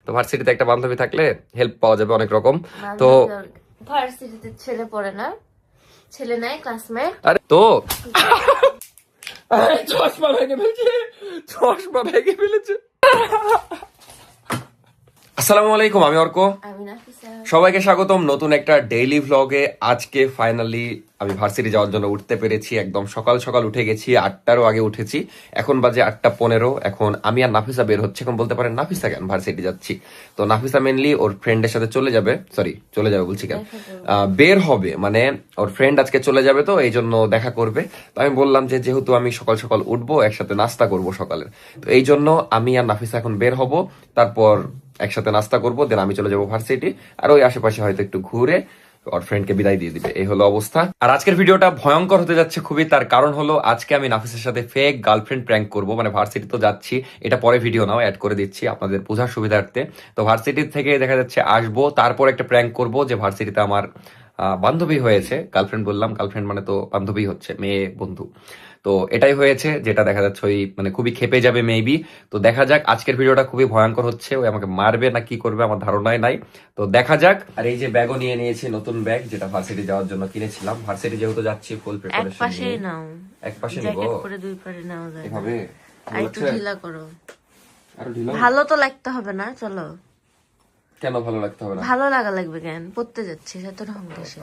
তো ভার্সিটিতে একটা বান্ধবী থাকলে হেল্প পাওয়া যাবে অনেক রকম। তো ভার্সিটিতে ছেলে পড়ে না, ছেলে নাই ক্লাসমেট। আরে তো চশমা ভেঙে ফেলেছে, চশমা ভেঙে ফেলেছে। আসসালামু আলাইকুম, আমি অর্ক। আমি নাফিসা। সবাইকে স্বাগতম নতুন একটা ডেইলি ভ্লগে। আজকে ফাইনালি আমি ভার্সিটি যাওয়ার জন্য উঠতে পেরেছি। একদম সকাল সকাল উঠে গেছি, 8টারও আগে উঠেছি। এখন বাজে 8টা 15। এখন আমি আর নাফিসা বের হচ্ছে। এখন বলতে পারেন নাফিসা কেন ভার্সিটি যাচ্ছি? তো নাফিসা মেনলি ওর ফ্রেন্ডের সাথে চলে যাবে, চলে যাবে বলছি কেন, বের হবে, মানে ওর ফ্রেন্ড আজকে চলে যাবে, তো এই জন্য দেখা করবে। তো আমি বললাম যে যেহেতু আমি সকাল সকাল উঠবো, একসাথে নাস্তা করবো সকালের, তো এই জন্য আমি আর নাফিসা এখন বের হব। তারপর একসাথে নাস্তা করবো, দেন আমি চলে যাবো ভার্সিটি। আর ওই আশেপাশে হয়তো একটু ঘুরে ওর ফ্রেন্ডকে বিদায় দিয়ে দিবে। এই হলো অবস্থা। আর আজকের ভিডিওটা ভয়ঙ্কর হতে যাচ্ছে খুবই। তার কারণ হলো আজকে আমি নাফিসের সাথে ফেক গার্লফ্রেন্ড প্র্যাঙ্ক করবো। মানে ভার্সিটি তো যাচ্ছি, এটা পরে ভিডিও নাও অ্যাড করে দিচ্ছি আপনাদের বোঝার সুবিধার্থে। তো ভার্সিটি থেকে দেখা যাচ্ছে আসবো, তারপর একটা প্র্যাঙ্ক করবো যে ভার্সিটিতে আমার বান্ধবী হয়েছে। গার্লফ্রেন্ড বললাম, গার্লফ্রেন্ড মানে তো বান্ধবী হচ্ছে, মেয়ে বন্ধু। তো এটাই হয়েছে, যেটা দেখা যাচ্ছে ওই মানে খুবই খেপে যাবে মেবি। তো দেখা যাক, আজকের ভিডিওটা খুবই ভয়ঙ্কর হচ্ছে। ওই আমাকে মারবে না কি করবে আমার ধারণাই নাই। তো দেখা যাক। আর এই যে ব্যাগও নিয়ে নিয়েছি, নতুন ব্যাগ, যেটা ভার্সিটি যাওয়ার জন্য কিনেছিলাম। ভার্সিটি যেহেতু যাচ্ছি ফুল এক প্রিপারেশন পাশে নিয়ে। নাও, এক পাশে নিব, জ্যাকেট পরে দুই পারে নাও যায় না। এভাবে আর একটু ঢিলা করো। আরো ঢিলা। ভালো তো লাগতে হবে না? চলো। কেন ভালো লাগতে হবে না? ভালো লাগা লাগবে কেন? পড়তে যাচ্ছি এত ঢং দেশে।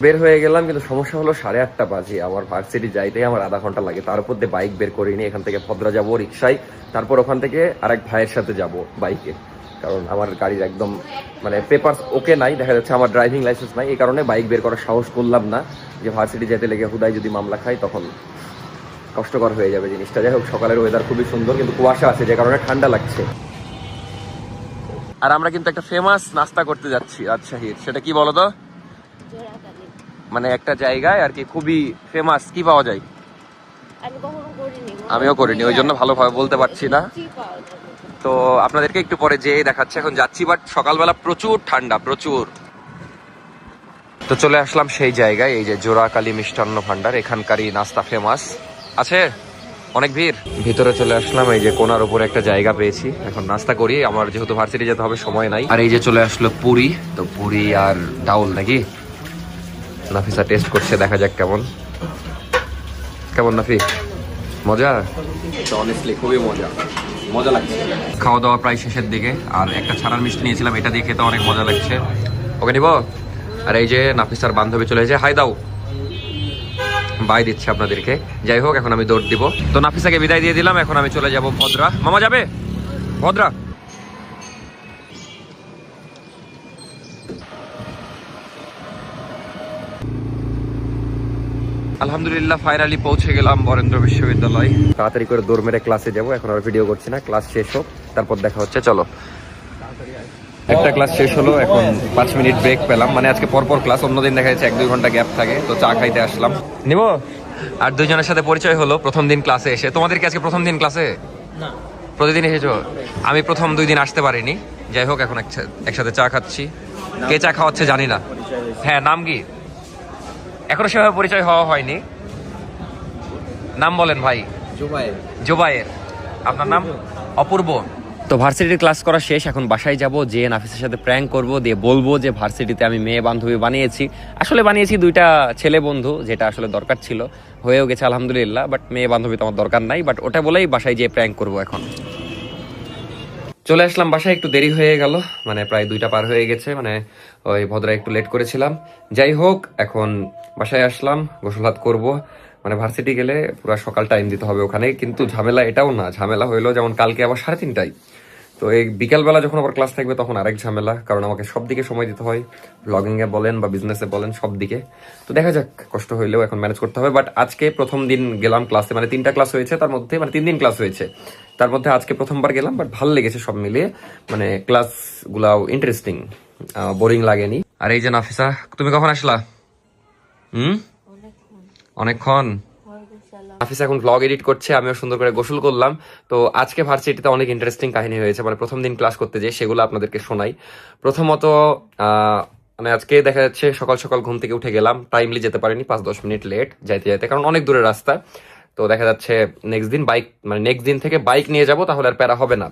বের হয়ে গেলাম, কিন্তু সমস্যা হলো 8:30 বাজে। আমার ভার্সিটি যাইতে আমার আধা ঘন্টা লাগে। তার উপর দিয়ে বাইক বের করিনি। এখান থেকে ভদ্রা যাবো রিক্সায়, তারপর ওখান থেকে আরেক ভাইয়ের সাথে যাব বাইকে। কারণ আমার গাড়ির একদম মানে পেপারস ওকে নাই, দেখা যাচ্ছে আমার ড্রাইভিং লাইসেন্স নাই। এই কারণে বাইক বের করার সাহস করলাম না, যে ভার্সিটি যেতে লেগে হুদায় যদি মামলা খাই তখন কষ্টকর হয়ে যাবে জিনিসটা। যাই হোক, সকালের ওয়েদার খুবই সুন্দর, কিন্তু কুয়াশা আছে যে কারণে ঠান্ডা লাগছে। আর আমরা কিন্তু একটা ফেমাস নাস্তা করতে যাচ্ছি রাজশাহীর। সেটা কি বলো তো? মানে একটা জায়গায় আর কি, খুবই ফেমাস। কি পাওয়া যায়? আমিও করিনি, ওই জন্য ভালোভাবে বলতে পারছি না। তো আপনাদেরকে একটু পরে যেয়ে দেখাচ্ছে। এখন যাচ্ছি, বাট সকালবেলা প্রচুর ঠান্ডা, প্রচুর। তো চলে আসলাম সেই জায়গায়, এই যে জোড়াকালী মিষ্টান্ন ভান্ডার। এখানকারই নাস্তা ফেমাস আছে, অনেক ভিড়। ভিতরে চলে আসলাম, এই যে কোনার উপরে একটা জায়গা পেয়েছি। এখন নাস্তা করি, আমার যেহেতু ভার্সিটি যেতে হবে সময় নাই। আর এই যে চলে আসলো পুরি। তো পুরি আর ডাউল নাকি নাফিসা টেস্ট করছে, দেখা যাক কেমন কেমন। নাফি, মজা? অনেস্টলি খুবই মজা লাগছে। খাওয়া দাওয়া প্রায় শেষের দিকে। আর একটা ছানার মিষ্টি নিয়েছিলাম, এটা দিয়ে খেতে অনেক মজা লাগছে। ওকে নিব। আর এই যে নাফিসার বান্ধবী চলে এসেছে, হাই দাও, বাই দিচ্ছে আপনাদেরকে। যাই হোক, এখন আমি দৌড় দিব। তো নাফিসাকে বিদায় দিয়ে দিলাম, এখন আমি চলে যাব ভদ্রা। মামা যাবে ভদ্রা? আলহামদুলিল্লাহ ফাইনালি পৌঁছে গেলাম বরেন্দ্র বিশ্ববিদ্যালয়। তাড়াতাড়ি করে দৌড় মেরে ক্লাসে যাবো। এখন আর ভিডিও করছি না, ক্লাস শেষ হোক তারপর দেখা হচ্ছে। চলো। একটা ক্লাস শেষ হলো, এখন 5 মিনিট ব্রেক পেলাম। মানে আজকে পরপর ক্লাস, অন্যদিন দেখা যাচ্ছে 1-2 ঘন্টা গ্যাপ থাকে। তো চা খাইতে আসলাম, নিব। আর দুইজনের সাথে পরিচয় হলো প্রথম দিন ক্লাসে এসে। তোমাদের কি আজকে প্রথম দিন ক্লাসে? না, প্রতিদিন এসেছো? আমি প্রথম 2 দিন আসতে পারিনি। যাই হোক, এখন একসাথে চা খাচ্ছি। কে চা খাওয়াচ্ছে জানি না। হ্যাঁ, নাম কি? এখনো সেভাবে পরিচয় হওয়া হয়নি। নাম বলেন ভাই। জুবায়ের। আপনার নাম? অপূর্ব। তো ভার্সিটির ক্লাস করা শেষ, এখন বাসায় যাব, যে নাফিসের সাথে প্র্যাঙ্ক করব, দিয়ে বলবো যে ভার্সিটিতে আমি মেয়ে বান্ধবী বানিয়েছি। আসলে বানিয়েছি 2টা ছেলে বন্ধু, যেটা আসলে দরকার ছিল, হয়েও গেছে আলহামদুলিল্লাহ। বাট মেয়ে বান্ধবী তো আমার দরকার নাই। বাট ওটা বলেই বাসায় যেয়ে প্র্যাঙ্ক করব। এখন চলে আসলাম বাসায়, একটু দেরি হয়ে গেল, মানে প্রায় 2টা পার হয়ে গেছে। মানে ওই ভদ্রা একটু লেট করেছিলাম। যাই হোক, এখন বাসায় আসলাম, গোসল হাত করবো। মানে ভার্সিটি গেলে পুরো সকাল টাইম দিতে হবে ওখানে। কিন্তু ঝামেলা এটাও না, ঝামেলা হইলো যেমন কালকে আবার 3:30টায়। তো এই বিকালবেলা যখন আবার ক্লাস থাকবে তখন আরেক ঝামেলা, কারণ আমাকে সব দিকে সময় দিতে হয়, ব্লগিং এ বলেন বা বিজনেসে বলেন, সব দিকে। তো দেখা যাক, কষ্ট হইলেও এখন ম্যানেজ করতে হবে। বাট আজকে প্রথম দিন গেলাম ক্লাসে, মানে 3টা ক্লাস হয়েছে তার মধ্যে, মানে 3 দিন ক্লাস হয়েছে তার মধ্যে আজকে প্রথমবার গেলাম। বাট ভালো লেগেছে সব মিলিয়ে, মানে ক্লাস গুলাও ইন্টারেস্টিং, বোরিং লাগেনি। আর এই যে নাফিসা, তুমি কখন আসলা? অনেকক্ষণ। নাফিসা এখন ব্লগ এডিট করছে, আমিও সুন্দর করে গোসল করলাম। তো আজকে ভার্সিটিতে অনেক ইন্টারেস্টিং কাহিনী হয়েছে। মানে প্রথম দিন ক্লাস করতে যাই, সেগুলো আপনাদেরকে শোনাই। প্রথমত মানে আজকে দেখা যাচ্ছে সকাল সকাল ঘুম থেকে উঠে গেলাম, টাইমলি যেতে পারিনি, 5-10 মিনিট লেট যাইতে যাইতে, কারণ অনেক দূরের রাস্তা। তো দেখা যাচ্ছে নেক্সট দিন থেকে বাইক নিয়ে যাব, তাহলে আর প্যারা হবে না।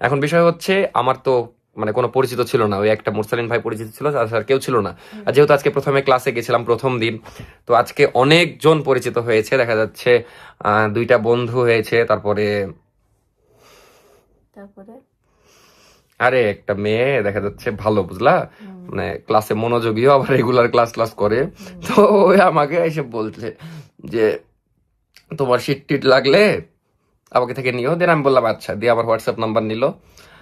এখন বিষয় হচ্ছে, আমার তো মানে কোনো পরিচিত ছিল না, ওই একটা মুরসালিন ভাই পরিচিত ছিল, আর কেউ ছিল না। আর যেহেতু আজকে প্রথমে ক্লাসে গেছিলাম প্রথম দিন, তো আজকে অনেকজন পরিচিত হয়েছে, দেখা যাচ্ছে 2টা বন্ধু হয়েছে, তারপরে আরে একটা মেয়ে দেখা যাচ্ছে ভালো, বুঝলা, মানে ক্লাসে মনোযোগীও, আবার রেগুলার ক্লাস করে। তো ওই আমাকে এসে বলছে যে তোমার শীট টিট লাগলে আমাকে থেকে নিও। দেন আমি বললাম আচ্ছা, দিয়ে আমার হোয়াটসঅ্যাপ নাম্বার নিল।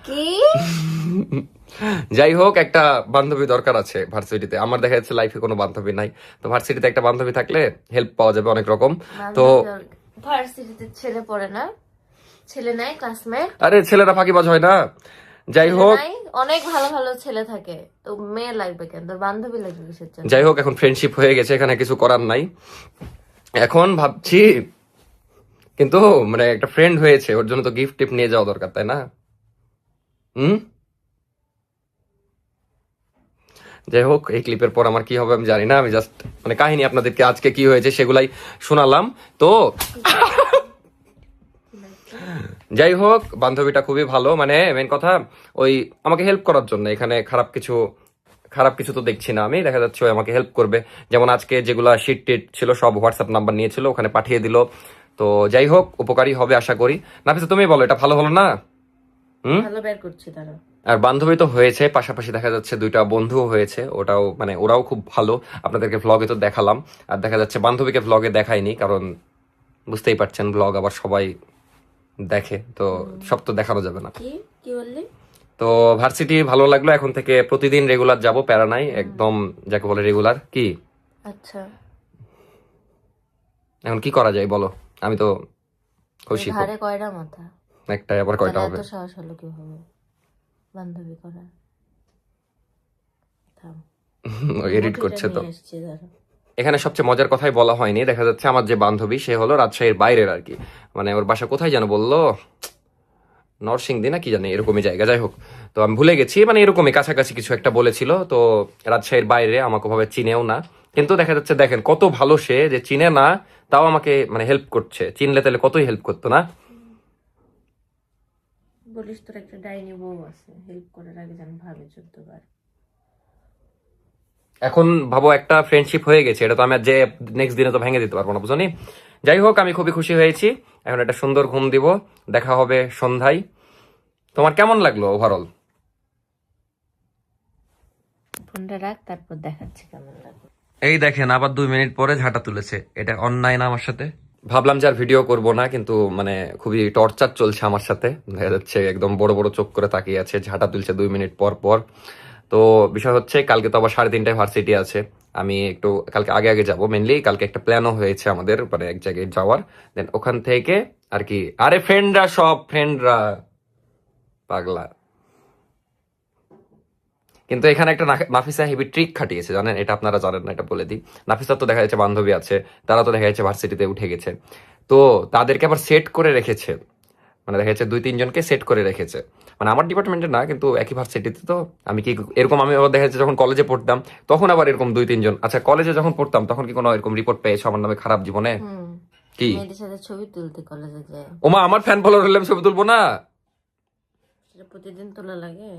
কি যাই হোক, একটা বান্ধবী দরকার আছে ভার্সিটিতে। আমার দেখা যাচ্ছে লাইফে কোনো বান্ধবী নাই, তো ভার্সিটিতে একটা বান্ধবী থাকলে হেল্প পাওয়া যাবে অনেক রকম। তো ভার্সিটিতে ছেলে পড়ে না, ছেলে নাই ক্লাসমেট? আরে ছেলেরা ফাঁকিবাজ হয় না। যাই হোক, অনেক ভালো ভালো ছেলে থাকে, তো মেয়ে লাগবে কেন, তোর বান্ধবী লাগবে কিসের জন্য? যাই হোক, এখন ফ্রেন্ডশিপ হয়ে গেছে, এখানে কিছু করার নাই। এখন ভাবছি, কিন্তু মানে একটা ফ্রেন্ড হয়েছে, ওর জন্য তো গিফট টিফট নিয়ে যাওয়া দরকার, তাই না? যাই হোক, এই ক্লিপের পর আমার কি হবে আমি জানি না। আমি জাস্ট মানে কাহিনী আপনাদেরকে আজকে কি হয়েছে সেগুলাই শোনালাম। তো যাই হোক, বান্ধবীটা খুবই ভালো, মানে মেন কথা ওই আমাকে হেল্প করার জন্য। এখানে খারাপ কিছু তো দেখছি না আমি, দেখা যাচ্ছে ওই আমাকে হেল্প করবে। যেমন আজকে যেগুলা শিট টিট ছিল সব হোয়াটসঅ্যাপ নাম্বার নিয়েছিল, ওখানে পাঠিয়ে দিল। তো যাই হোক, উপকারী হবে আশা করি। নাফিসা তুমি বলো, এটা ভালো হলো না? ভালো বের করছি তারা। আর বান্ধবী তো হয়েছে, পাশাপাশি দেখা যাচ্ছে 2টা বন্ধুও হয়েছে, ওটাও মানে ওরাও খুব ভালো। আপনাদেরকে ভ্লগে তো দেখালাম, আর দেখা যাচ্ছে বান্ধবীকে ভ্লগে দেখাইনি, কারণ বুঝতেই পারছেন ব্লগ আবার সবাই দেখে, তো সব তো দেখানো যাবে না। কি বললি? তো ভার্সিটি ভালো লাগলো, এখন থেকে প্রতিদিন রেগুলার যাব, প্যারা নাই একদম, যাকে বলে রেগুলার। কি আচ্ছা, এখন কি করা যায় বলো? আমি তো খুশি। ঘাড়ে কয়টা মাথা? একটাই, আবার কয়টা হবে? এত সাহস হলো কিভাবে বান্ধবী করা? থাম, এডিট করছে তো। নিয়ে এসেছি ধরো। এখানে সবচেয়ে মজার কথাই বলা হয়নি, দেখা যাচ্ছে আমার যে বান্ধবী সে হলো রাজশাহীর বাইরের আর কি, মানে ওর বাসা কোথায় যেন বললো, নরসিংদী না কি জানি এরকমই জায়গা, যাই হোক, তো আমি ভুলে গেছি, মানে এরকমই কাছাকাছি কিছু একটা বলেছিল। তো রাজশাহীর বাইরে, আমাকে ভাবে চিনেও না, কিন্তু দেখা যাচ্ছে দেখেন কত ভালো সে, যে চিনে না তাও আমাকে মানে হেল্প করছে। চিনলে তাহলে কতই হেল্প করতো না? বলিস তোর একটা ডাইনি বউ আছে, হেল্প করার আগে যেন ভাবে 14 বার। এখন ভাবো একটা ফ্রেন্ডশিপ হয়ে গেছে, এটা তো আমি যে নেক্সট দিনে তো ভেঙে দিতে পারবো না, বুঝনি? যাই হোক, আমি খুবই খুশি হয়েছি। এখন একটা সুন্দর ঘুম দিব, দেখা হবে সন্ধ্যায়। তোমার কেমন লাগলো ওভারঅল? ফোনটা রাখ, তারপর দেখাচ্ছি কেমন লাগবে। এই দেখেন, আবার 2 মিনিট পরে ঝাঁটা তুলেছে। এটা অন্যায় না আমার সাথে? ভাবলাম যে আর ভিডিও করবো না, কিন্তু মানে খুবই টর্চার চলছে আমার সাথে। দেখা যাচ্ছে একদম বড় বড় চোখ করে তাকিয়ে আছে, ঝাঁটা তুলছে 2 মিনিট পর পর। তো বিষয় হচ্ছে, কালকে তো আবার 3:30টায় ভার্সিটি আছে। আমি একটু কালকে আগে আগে যাবো, মেনলি কালকে একটা প্ল্যানও হয়েছে আমাদের, মানে এক জায়গায় যাওয়ার। দেন ওখান থেকে আর কি, আরে ফ্রেন্ডরা পাগলা। কিন্তু এখানে একটা নাফিসা হেভি ট্রিক খাটিয়েছে, জানেন? এটা আপনারা জানেন না, এটা বলে দিই। নাফিসার তো দেখা যাচ্ছে বান্ধবী আছে, তারা তো দেখা যাচ্ছে ভার্সিটিতে উঠে গেছে, তো তাদেরকে আবার সেট করে রেখেছে। মানে দেখা যাচ্ছে 2-3 জনকে সেট করে রেখেছে, মানে আমার ডিপার্টমেন্টে না, কিন্তু একই ভার্সিটিতে। তো আমি কি এরকম, আমি আবার দেখা যাচ্ছে যখন কলেজে পড়তাম তখন আবার এরকম 2-3 জন। আচ্ছা, কলেজে যখন পড়তাম তখন কি কোনো এরকম রিপোর্ট পেয়েছো আমার নামে খারাপ জীবনে? কি মেয়েদের সাথে ছবি তুলতে কলেজে যায়, ওমা, আমার ফ্যান ফলোয়ার হলে আমি ছবি তুলবো না? সেটা প্রতিদিন তোলা লাগে?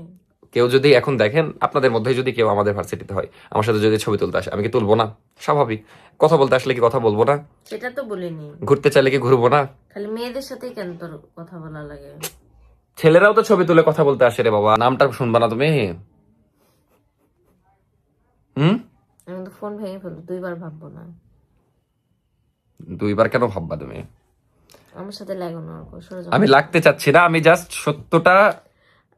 কেউ যদি এখন দেখেন, আপনাদের মধ্যে যদি কেউ আমাদের ভার্সিটিতে হয়, আমার সাথে যদি ছবি তুলতে আসে, আমি কি তুলবো না? স্বাভাবিক। কথা বলতে আসলে কি কথা বলবো না? সেটা তো বলিনি। ঘুরতে চাইলে কি ঘুরবো না? খালি মেয়েদের সাথেই কেন তোর কথা বলা লাগে? ছেলেরাও তো ছবি তুলে কথা বলতে আসে রে বাবা। নামটা শুনবা না তুমি? আমি তো ফোন ভেঙে ফেলবো, 2বার ভাববো না। 2বার কেন ভাববা তুমি? আমার সাথে লাগো না। আমি লাগতে চাচ্ছি না, আমি জাস্ট সত্যটা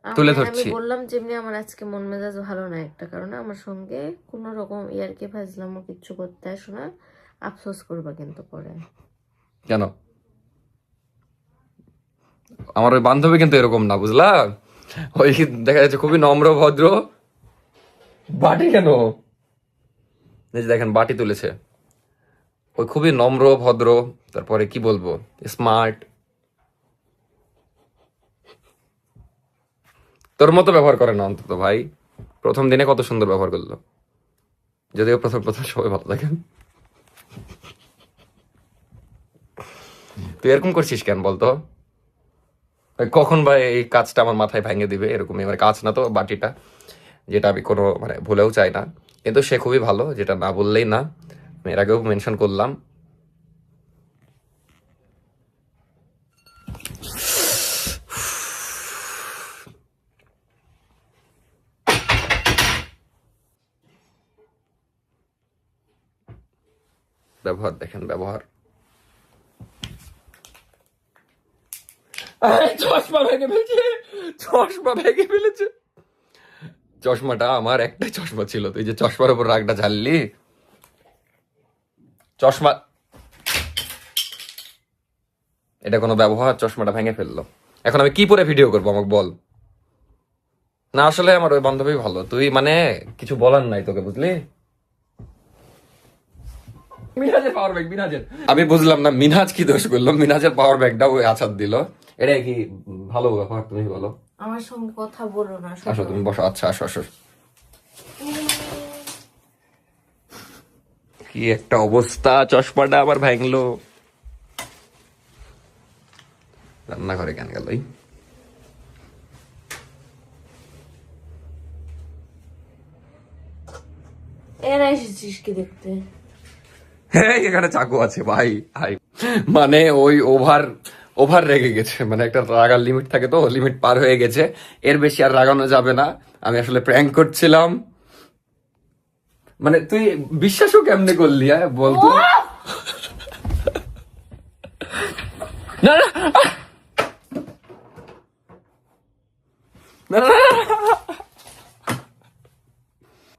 তুলে ধরছি। আমি বললাম যেমনি আমার আজকে মন মেজাজ ভালো না একটা কারণে, আমার সঙ্গে কোন রকম ইয়ারকে ফাজলামো কিচ্ছু করতে আসো না, আফসোস করবা কিন্তু পরে। কেন? আমার ওই বান্ধবী কিন্তু এরকম না, বুঝলা? ওই দেখা যাচ্ছে খুবই নম্র ভদ্র। বাটি কেন? দেখেন বাটি তুলেছে, ওই খুবই নম্র ভদ্র, তারপরে কি বলবো, স্মার্ট। তোর মতো ব্যবহার করে না অন্তত ভাই। প্রথম দিনে কত সুন্দর ব্যবহার করলো, যদিও প্রথম সবাই ভালো থাকেন। তুই এরকম করছিস কেন বলতো? কখন ভাই এই কাজটা আমার মাথায় ভেঙে দিবে এরকমই, মানে কাজ না তো বাটিটা, যেটা আমি কোনো মানে ভুলেও চাই না, কিন্তু সে খুবই ভালো, যেটা না বললেই না। আমি এর আগেও মেনশন করলাম। ব্যবহার দেখেন, ব্যবহার। চশমা ভেঙে ফেলেছে, চশমা ভেঙে ফেলেছে। চশমাটা আমার একটাই চশমা ছিল, তুই যে চশমার উপর রাগটা ঝাললি। চশমা, এটা কোনো ব্যবহার? চশমাটা ভেঙে ফেললো, এখন আমি কি পরে ভিডিও করবো আমাকে বল। না আসলে আমার ওই বান্ধবী ভালো, তুই মানে কিছু বলার নাই তোকে, বুঝলি? মিনহাজের পাওয়ার ব্যাংক, মিনহাজের, আমি বুঝলাম না মিনহাজ কি দোষ করলো, মিনহাজের পাওয়ার ব্যাংকটা ওই আছাদ দিল। এটা কি ভালো ব্যাপার? তুমি বলো। আমার সঙ্গে কথা বলো না। আসো তুমি বসো, আচ্ছা আসো আসো। কি একটা অবস্থা, চশমাটা আবার ভাঙলো। রান্নাঘরে কেন গেল? এরা এসেছিস কি দেখতে? হ্যাঁ এখানে চাকু আছে ভাই, ভাই মানে ওই ওভার ওভার রেগে গেছে, মানে একটা রাগার লিমিট থাকে, তো লিমিট পার হয়ে গেছে, এর বেশি আর রাগানো যাবে না। আমি আসলে প্র্যাঙ্ক করছিলাম। মানে তুই বিশ্বাসও কেমনে করলি? হ্যাঁ বলতো। না না না, না, না।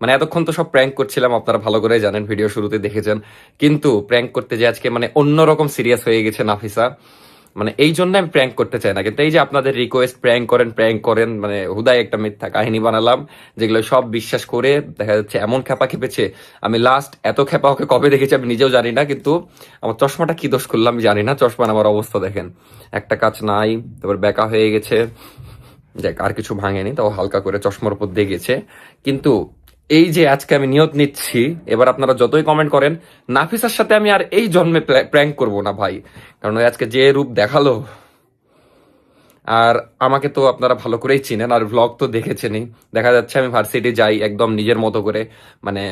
মানে এতক্ষণ তো সব প্র্যাঙ্ক করছিলাম, আপনারা ভালো করে জানেন, ভিডিও শুরুতে দেখেছেন, কিন্তু প্র্যাঙ্ক করতে যে আজকে মানে অন্যরকম সিরিয়াস হয়ে গেছে নাফিসা, মানে এই জন্য আমি প্র্যাঙ্ক করতে চাই না, কিন্তু এই যে আপনাদের রিকোয়েস্ট প্র্যাঙ্ক করেন, মানে হুদাই একটা মিথ্যা কাহিনী বানালাম, যেগুলো সব বিশ্বাস করে দেখা যাচ্ছে এমন খেপা খেপেছে। আমি লাস্ট এত খেপা ওকে কবে দেখেছি আমি নিজেও জানি না, কিন্তু আমার চশমাটা কি দোষ করলাম আমি জানি না। চশমা আমার অবস্থা দেখেন, একটা কাজ নাই, তারপর বেঁকা হয়ে গেছে, যাক আর কিছু ভাঙেনি, তাও হালকা করে চশমার উপর দিয়ে গেছে। কিন্তু এই যে আজকে আমি নিয়ত নিচ্ছি, এবার আপনারা যতই কমেন্ট করেন, নাফিসার সাথে আমি আর এই জন্মে প্র্যাঙ্ক করব না ভাই, কারণ ওই আজকে যে রূপ দেখালো, আর আমাকে তো আপনারা ভালো করেই চিনেন, আর ভ্লগ তো দেখেছেনই, দেখা যাচ্ছে আমি ভার্সিটি যাই একদম নিজের মতো করে, মানে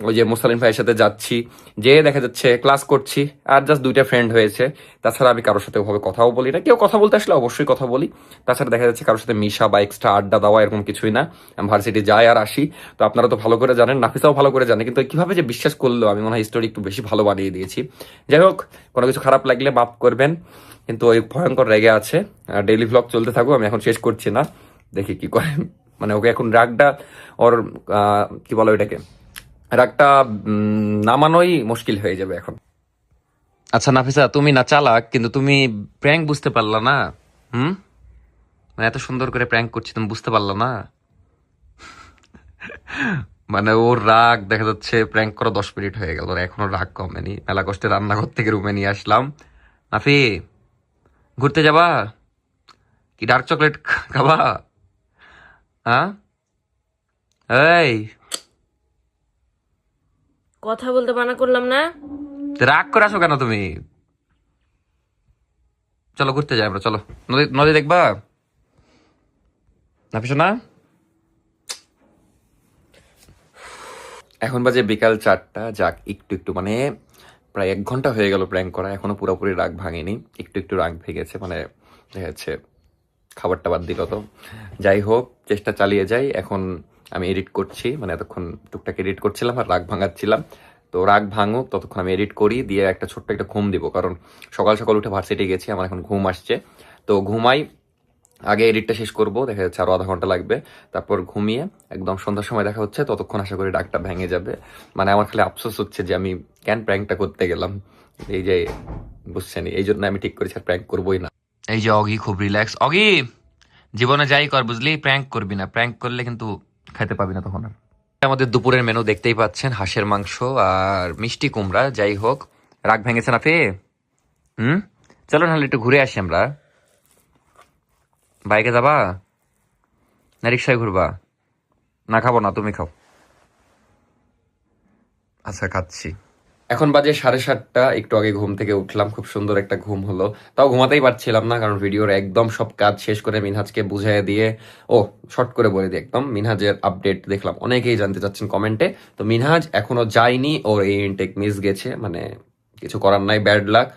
ওই যে মুসালিম ভাইয়ের সাথে যাচ্ছি, যে দেখা যাচ্ছে ক্লাস করছি, আর জাস্ট দুইটা ফ্রেন্ড হয়েছে, তাছাড়া আমি কারোর সাথে ওভাবে কথাও বলি না, কেউ কথা বলতে আসলে অবশ্যই কথা বলি, তাছাড়া দেখা যাচ্ছে কারোর সাথে মিশা বা এক্সট্রা আড্ডা দেওয়া এরকম কিছুই না, আমি ভার্সিটি যাই আর আসি। তো আপনারা তো ভালো করে জানেন, নাফিসাও ভালো করে জানে, কিন্তু কিভাবে যে বিশ্বাস করলো, আমি মনে হয় স্টোরি একটু বেশি ভালো বানিয়ে দিয়েছি। যাই হোক, কোনো কিছু খারাপ লাগলে মাফ করবেন, কিন্তু ওই ভয়ঙ্কর রেগে আছে। ডেইলি ভ্লগ চলতে থাকুক, আমি এখন শেষ করছি না, দেখি কি করে। মানে ওকে এখন রাগটা ওর কি বলো এটাকে, রাগটা নামানোই মুশকিল হয়ে যাবে এখন। আচ্ছা নাফিসা, তুমি না চালাক, কিন্তু তুমি প্র্যাঙ্ক বুঝতে পারলা না? হুম, মানে এত সুন্দর করে প্র্যাঙ্ক করছি, তুমি বুঝতে পারলা না? মানে ওর রাগ দেখা যাচ্ছে প্র্যাঙ্ক করা 10 মিনিট হয়ে গেল, ওর এখনো রাগ কমেনি, মেলা কষ্টে রান্নাঘর থেকে রুমে নিয়ে আসলাম। নাফি, ঘুরতে যাবা? কি ডার্ক চকলেট খাবা? হ্যাঁ, এই কথা বলতে মানা করলাম না? রাগ করে আসো কেন তুমি? চলো ঘুরতে যাই আমরা, চলো। নদী নদী দেখবা নাফিসা না? এখন বাজে বিকাল 4টা, যাক একটু একটু মানে প্রায় 1 ঘন্টা হয়ে গেল প্র্যাঙ্ক করা, এখনো পুরোপুরি রাগ ভাঙেনি, একটু একটু রাগ ভেঙেছে, মানে দেখা যাচ্ছে খাবারটা বাদ দিল তো। যাই হোক, চেষ্টা চালিয়ে যাই। এখন আমি এডিট করছি, মানে এতক্ষণ টুকটাক এডিট করছিলাম আর রাগ ভাঙাচ্ছিলাম, তো রাগ ভাঙুক ততক্ষণ আমি এডিট করি, দিয়ে একটা ছোট্ট একটা ঘুম দিব, কারণ সকাল সকাল উঠে ভার্সিটি গেছি, আমার এখন ঘুম আসছে, তো ঘুমাই। আগে এডিটটা শেষ করব, দেখা যাচ্ছে আরো আধা ঘন্টা লাগবে, তারপর ঘুমিয়ে একদম সন্ধ্যার সময় দেখা হচ্ছে, ততক্ষণ আশা করি রাগটা ভেঙে যাবে। মানে আমার খালি আফসোস হচ্ছে যে আমি কেন প্র্যাঙ্কটা করতে গেলাম, এই যে বুঝছেন, এই জন্য আমি ঠিক করেছি আর প্র্যাঙ্ক করবোই না। এই যে অগি খুব রিল্যাক্স, অগি জীবনে যাই কর বুঝলি, প্র্যাঙ্ক করবি না, প্র্যাঙ্ক করলে কিন্তু খাইতে পাবি না তখন আর। আমাদের দুপুরের মেনু দেখতেই পাচ্ছেন, হাঁসের মাংস আর মিষ্টি কুমড়া। যাই হোক, রাগ ভেঙেছে না ফে? হুম, চলো নাহলে একটু ঘুরে আসি আমরা। বাইকে যাবা না রিক্সায় ঘুরবা? না খাবো না, তুমি খাও। আচ্ছা খাচ্ছি। এখন বাজে 7:30, একটু আগে ঘুম থেকে উঠলাম, খুব সুন্দর একটা ঘুম হলো। তাও ঘুমাতেই পারছিলাম না, কারণ ভিডিওর একদম সব কাজ শেষ করে মিনহাজকে বুঝিয়ে দিয়ে, ও শর্ট করে বলে দিই একদম, মিনহাজের আপডেট দেখলাম অনেকেই জানতে চাচ্ছেন কমেন্টে। তো মিনহাজ এখনো যায়নি, ওর এই ইনটেক মিস গেছে, মানে কিছু করার নাই, ব্যাড লাক।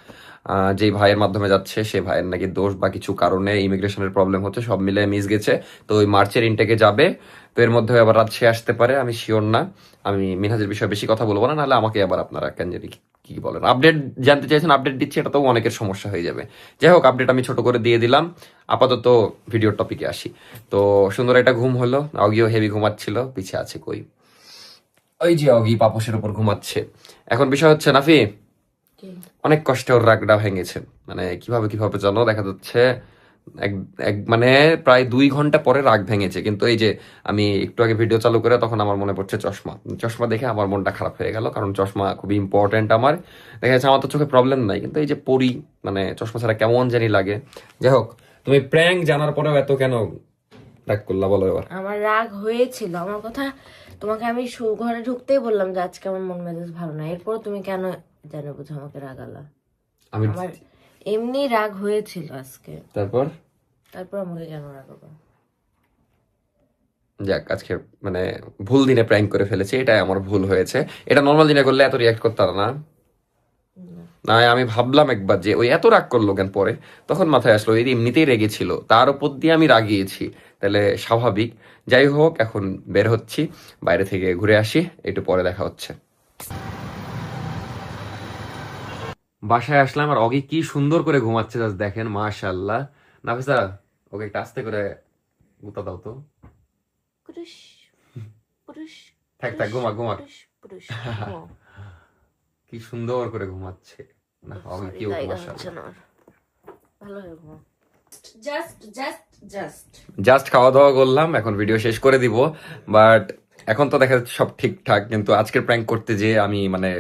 যেই ভাইয়ের মাধ্যমে যাচ্ছে সে ভাইয়ের নাকি দোষ বা কিছু কারণে ইমিগ্রেশনের প্রবলেম হচ্ছে, সব মিলে মিস গেছে। তো ওই মার্চের ইনটেকে যাবে, তো এর মধ্যে আবার রাত সে আসতে পারে, আমি শিওর না। আমি মিনহাজের বিষয়ে বেশি কথা বলবো না, নাহলে আমাকে আবার আপনারা কেন জানি কি বলেন, আপডেট জানতে চাইছেন, আপডেট দিচ্ছি, এটা তো অনেকের সমস্যা হয়ে যাবে। যাই হোক, আপডেট আমি ছোট করে দিয়ে দিলাম। আপাতত ভিডিওর টপিকে আসি। তো সুন্দর একটা ঘুম হলো, অগিও হেভি ঘুমাচ্ছিল, পিছে আছে কই, ওই যে অগি পাপোশের উপর ঘুমাচ্ছে। এখন বিষয় হচ্ছে নাফি, অনেক কষ্টে ওর রাগটা ভেঙেছে, মানে কিভাবে কিভাবে জানো, দেখা যাচ্ছে এক এক মানে প্রায় 2 ঘন্টা পরে রাগ ভেঙেছে। কিন্তু এই যে আমি একটু আগে ভিডিও চালু করে তখন আমার মনে পড়ছে চশমা, চশমা দেখে আমার মনটা খারাপ হয়ে গেল, কারণ চশমা খুবই ইম্পর্টেন্ট আমার। দেখা যাচ্ছে আমার তো চোখে প্রবলেম নাই, কিন্তু এই যে পরি, মানে চশমা ছাড়া কেমন জানি লাগে। যাই হোক, তুমি প্র্যাঙ্ক জানার পরেও এত কেন রাগ করলা বলো এবার? আমার রাগ হয়েছিল, আমার কথা তোমাকে আমি ঘরে ঢুকতেই বললাম যে আজকে আমার মন মেজাজ ভালো না, এরপর তুমি কেন জানো বুঝো আমাকে রাগালা? আমি আমার এমনি রাগ হয়েছিল আজকে, তারপর আমাকে কেন রাগাবো? যাক, আজকে মানে ভুল দিনে প্র্যাঙ্ক করে ফেলেছি, এটাই আমার ভুল হয়েছে। এটা নর্মাল দিনে করলে এত রিয়াক্ট করতাম না। না, আমি ভাবলাম একবার যে ওই এত রাগ করলো কেন, পরে তখন মাথায় আসলো এই এমনিতেই রেগেছিল, তার উপর দিয়ে আমি রাগিয়েছি, তাহলে স্বাভাবিক। যাই হোক, এখন বের হচ্ছি, বাইরে থেকে ঘুরে আসি, একটু পরে দেখা হচ্ছে। বাসায় আসলাম, আর অগি কি সুন্দর করে ঘুমাচ্ছে, জাস্ট দেখেন, মাশাআল্লাহ। নাফিসা, ওকে একটু আস্তে করে গুতা দাও তো। পুরুষ পুরুষ থাক থাক, ঘুমা ঘুমা। পুরুষ পুরুষ কি সুন্দর করে ঘুমাচ্ছে না, অগি কি মাশাআল্লাহ। ভালো হয়ে ঘুমা। জাস্ট জাস্ট জাস্ট জাস্ট খাওয়া দাওয়া করলাম, এখন ভিডিও শেষ করে দিব। বাট এখন তো দেখা যাচ্ছে সব ঠিকঠাক, কিন্তু আজকের প্র্যাঙ্ক করতে যে আমি মানে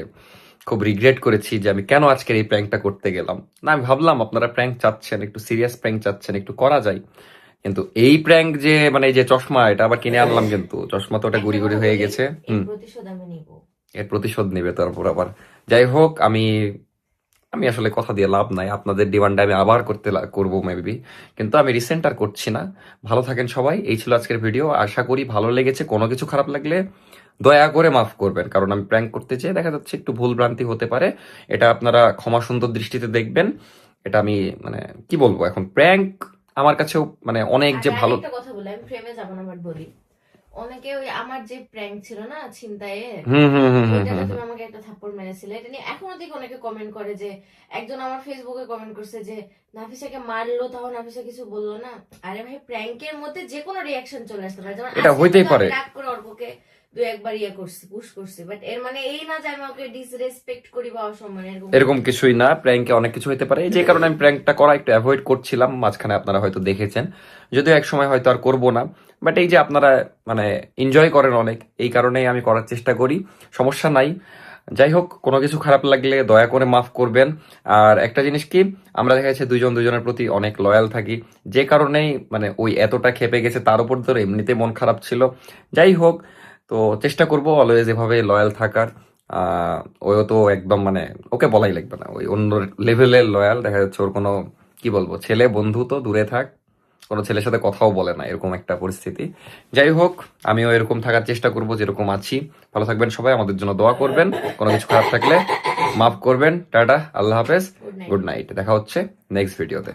খুব রিগ্রেট করেছি যে আমি কেন আজকের এই প্র্যাঙ্কটা করতে গেলাম। না, আমি ভাবলাম আপনারা প্র্যাঙ্ক চাচ্ছেন, একটু সিরিয়াস প্র্যাঙ্ক চাচ্ছেন, একটু করা যায়। কিন্তু এই প্র্যাঙ্ক যে মানে এই যে চশমা, এটা আবার কিনে আনলাম, কিন্তু চশমা তো ওটা গুড়ি গুড়ি হয়ে গেছে। প্রতিশোধ আমি নিব, এর প্রতিশোধ নেবে তারপর আবার। যাই হোক, আমি আমি আসলে কথা দিয়ে লাভ নাই, আপনাদের ডিমান্ডে আমি আবার করবো মেবি, কিন্তু আমি রিসেন্ট আর করছি না। ভালো থাকেন সবাই, এই ছিল আজকের ভিডিও, আশা করি ভালো লেগেছে। কোনো কিছু খারাপ লাগলে দয়া করে মাফ করবেন, কারণ আমি প্র্যাঙ্ক করতে চেয়ে দেখা যাচ্ছে একটু ভুল ভ্রান্তি হতে পারে, এটা আপনারা ক্ষমা সুন্দর দৃষ্টিতে দেখবেন। এটা আমি মানে কি বলবো, এখন প্র্যাঙ্ক আমার কাছেও মানে অনেক যে ভালো। একটা কথা বলি, আমি ফ্রেমে যাব না, বাট বলি, অনেকে ওই আমার যে প্র্যাঙ্ক ছিল না ছিনতাইয়ে, ওইটাতে তুমি আমাকে একটা থাপ্পড় মেরেছিলে, এটা নিয়ে এখনো দেখি অনেকে কমেন্ট করে, যে একজন আমার ফেসবুকে কমেন্ট করছে যে নাফিসাকে মারলো, তাও নাফিসা কিছু বললো না। আরে ভাই, প্র্যাঙ্কের মধ্যে যে কোনো রিয়াকশন চলে আসতে পারে, যেমন এটা হইতেই পারে। রাগ করে অর্পকে দু একবার ইয়ে করছি, পুশ করছি, বাট এর মানে এই না যে আমি ওকে ডিসরেসপেক্ট করি বা অসম্মান, এরকম কিছুই না। প্র্যাঙ্কে অনেক কিছু হতে পারে, যে কারণে আমি প্র্যাঙ্কটা করা একটু অ্যাভয়েড করছিলাম মাঝখানে, আপনারা হয়তো দেখেছেন, যদিও এক সময় হয়তো আর করবো না। বাট এই যে আপনারা মানে এনজয় করেন অনেক, এই কারণেই আমি করার চেষ্টা করি, সমস্যা নাই। যাই হোক, কোনো কিছু খারাপ লাগলে দয়া করে মাফ করবেন। আর একটা জিনিস কি, আমরা দেখা যাচ্ছে দুজন দুজনের প্রতি অনেক লয়াল থাকি, যে কারণেই মানে ওই এতটা খেপে গেছে, তার উপর ধরে এমনিতে মন খারাপ ছিল। যাই হোক, তো চেষ্টা করবো অলওয়েজ এভাবে লয়াল থাকার। ওও তো একদম মানে ওকে বলাই লাগবে না, ওই অন্য লেভেলের লয়াল। দেখা যাচ্ছে ওর কোনো কি বলবো, ছেলে বন্ধু তো দূরে থাক, কোনো ছেলের সাথে কথাও বলে না, এরকম একটা পরিস্থিতি। যাই হোক, আমিও এরকম থাকার চেষ্টা করবো যেরকম আছি। ভালো থাকবেন সবাই, আমাদের জন্য দোয়া করবেন, কোনো কিছু খারাপ থাকলে মাফ করবেন। টাটা, আল্লাহ হাফেজ, গুড নাইট, দেখা হচ্ছে নেক্সট ভিডিওতে।